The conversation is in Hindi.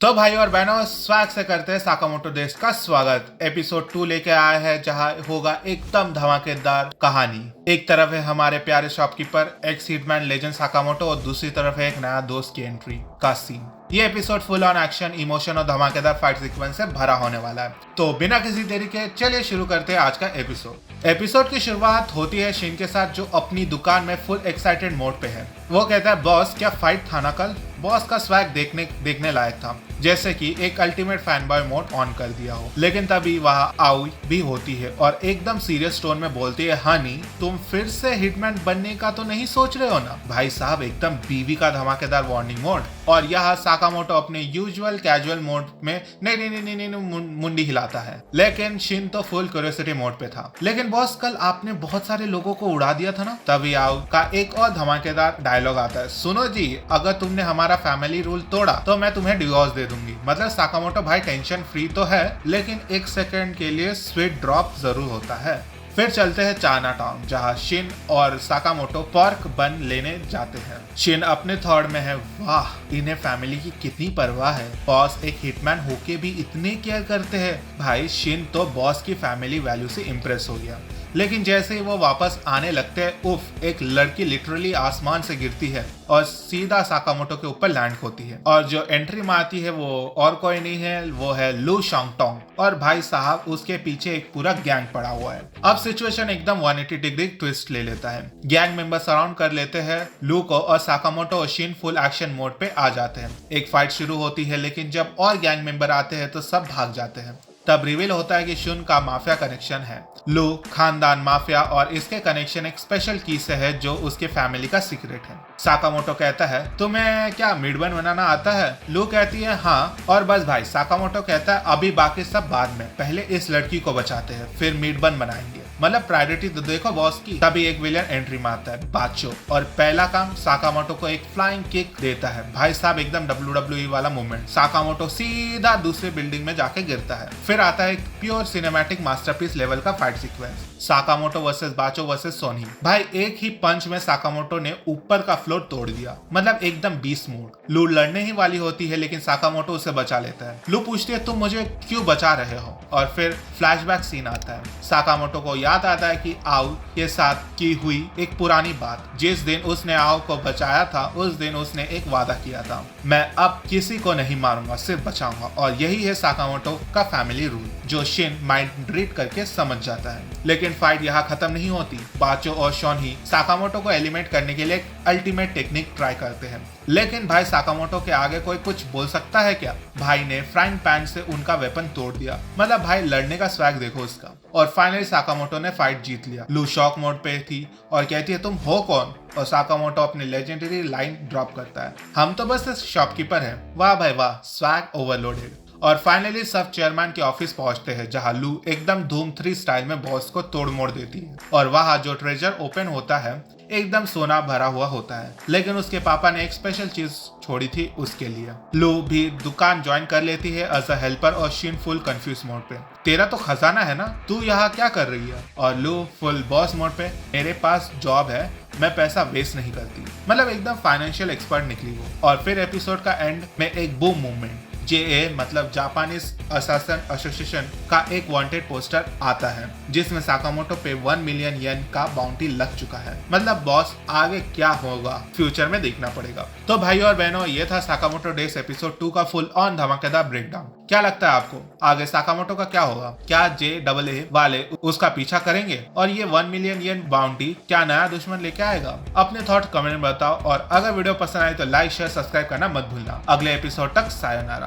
तो भाई और बहनों स्वैग से करते हैं साकामोटो डेज का स्वागत। एपिसोड 2 लेके आया है जहां होगा एकदम धमाकेदार कहानी। एक तरफ है हमारे प्यारे shopkeeper x hitman legend Sakamoto और दूसरी तरफ है एक नया दोस्त की एंट्री का सीन। ये episode full on action, emotion और धमाकेदार फाइट सीक्वेंस से भरा होने वाला है। तो बिना किसी देरी के चलिए शुरू करते हैं आज का एपिसोड की शुरुआत होती है शिन के साथ जो अपनी दुकान में फुल एक्साइटेड मोड पे है। वो कहता है बॉस क्या फाइट था ना कल। बॉस का स्वैग देखने लायक था, जैसे कि एक ultimate fan boy mode on कर दिया हो। लेकिन तभी वहाँ आउई भी होती है और एकदम सीरियस टोन में बोलती है हनी तुम फिर से हिटमैन बनने का तो नहीं सोच रहे हो ना। भाई साहब एकदम बीवी का धमाकेदार वार्निंग मोड। और यहाँ साकामोटो अपने यूजुअल कैजुअल मोड में नहीं मुंडी हिलाता है, लेकिन शिन तो फुल क्यूरियोसिटी मोड पे था। लेकिन बॉस कल आपने बहुत सारे लोगों को उड़ा दिया था ना। तभी आउ का एक और धमाकेदार डायलॉग आता है, सुनो जी अगर तुमने हमारा फैमिली रूल तोड़ा तो मैं तुम्हें डिवोर्स दे दूंगी। मतलब साकामोटो भाई टेंशन फ्री तो है, लेकिन एक सेकंड के लिए स्वीट ड्रॉप जरूर होता है। फिर चलते हैं चाइना टाउन जहाँ शिन और साकामोटो पर्क बन लेने जाते हैं। शिन अपने थॉट में है, वाह इन्हें फैमिली की कितनी परवाह है। बॉस एक हिटमैन होके भी इतने केयर करते हैं। भाई शिन तो बॉस की फैमिली वैल्यू से इम्प्रेस हो गया। लेकिन जैसे ही वो वापस आने लगते हैं, उफ एक लड़की लिटरली आसमान से गिरती है और सीधा साकामोटो के ऊपर लैंड होती है। और जो एंट्री मारती है वो और कोई नहीं है, वो है लू शांगटोंग। और भाई साहब उसके पीछे एक पूरा गैंग पड़ा हुआ है। अब सिचुएशन एकदम 180 डिग्री ट्विस्ट ले लेता है। गैंग मेंबर सराउंड कर लेते हैं लू को और साकामोटो और शिन फुल एक्शन मोड पे आ जाते हैं। एक फाइट शुरू होती है, लेकिन जब और गैंग मेंबर आते हैं तो सब भाग जाते हैं। तब रिवील होता है कि शुन का माफिया कनेक्शन है। लू खानदान माफिया और इसके कनेक्शन एक स्पेशल की से है जो उसके फैमिली का सीक्रेट है। साकामोटो कहता है तुम्हें क्या मिडबन बनाना आता है। लू कहती है हाँ। और बस भाई साकामोटो कहता है अभी बाकी सब बाद में, पहले इस लड़की को बचाते हैं फिर मिडबन बनाएंगे। मतलब प्रायोरिटी तो देखो बॉस की। तभी एक विलियन एंट्री मारता है बाचो और पहला काम साकामोटो को एक फ्लाइंग किक देता है। भाई साहब एकदम WWE वाला मूवमेंट। साकामोटो सीधा दूसरे बिल्डिंग में जाके गिरता है। फिर आता है एक प्योर सिनेमैटिक मास्टरपीस लेवल का fight sequence, Sakamoto versus Bacho versus Sonny. भाई एक ही पंच में साकामोटो ने ऊपर का फ्लोर तोड़ दिया। मतलब एकदम बीस्ट मोड। लू लड़ने ही वाली होती है, लेकिन साकामोटो उसे बचा लेता है। लू पूछती है तुम मुझे क्यों बचा रहे हो। और फिर फ्लैशबैक सीन आता है। साकामोटो को याद आता है कि आओ के साथ की हुई एक पुरानी बात। जिस दिन उसने आओ को बचाया था उस दिन उसने एक वादा किया था, मैं अब किसी को नहीं मारूंगा सिर्फ बचाऊंगा। और यही है साकामोटो का फैमिली रूल, जो शिन माइंड रीड करके समझ जाता है। लेकिन फाइट यहाँ खत्म नहीं होती। बाचो और शॉन ही साकामोटो को एलिमिनेट करने के लिए एक अल्टीमेट टेक्निक ट्राई करते हैं। लेकिन भाई साकामोटो के आगे कोई कुछ बोल सकता है क्या। भाई ने फ्राइंग पैन से उनका वेपन तोड़ दिया। मतलब भाई लड़ने का स्वैग देखो उसका। और फाइनली साकामोटो ने फाइट जीत लिया। लू शॉक मोड पे थी और कहती है तुम हो कौन। और साकामोटो अपनी लेजेंडरी लाइन ड्रॉप करता है, हम तो बस शॉपकीपर हैं। वाह भाई वाह, स्वैग ओवरलोडेड। और फाइनली सब चेयरमैन के ऑफिस पहुंचते हैं जहां लू एकदम धूम 3 स्टाइल में बॉस को तोड़ मोड़ देती है। और वहां जो ट्रेजर ओपन होता है एकदम सोना भरा हुआ होता है, लेकिन उसके पापा ने एक स्पेशल चीज छोड़ी थी उसके लिए। लू भी दुकान ज्वाइन कर लेती है एज अ हेल्पर और शिन फुल कंफ्यूज मोड पे, तेरा तो खजाना है ना, तू यहाँ क्या कर रही है। और लू फुल बॉस मोड पे, मेरे पास जॉब है, मैं पैसा वेस्ट नहीं करती। मतलब एकदम फाइनेंशियल एक्सपर्ट निकली वो। और फिर एपिसोड का एंड में एक बूम मूवमेंट, JA मतलब जापानीज असासन एसोसिएशन का एक वांटेड पोस्टर आता है जिसमें साकामोटो पे 1 मिलियन येन का बाउंटी लग चुका है। मतलब बॉस आगे क्या होगा फ्यूचर में देखना पड़ेगा। तो भाई और बहनों ये था साकामोटो डेज एपिसोड 2 का फुल ऑन धमाकेदार ब्रेकडाउन। क्या लगता है आपको आगे साकामोटो का क्या होगा। क्या JAA वाले उसका पीछा करेंगे और ये 1 मिलियन येन बाउंटी क्या नया दुश्मन लेके आएगा। अपने थॉट कमेंट में बताओ और अगर वीडियो पसंद आए तो लाइक शेयर सब्सक्राइब करना मत भूलना। अगले एपिसोड तक सायोनारा।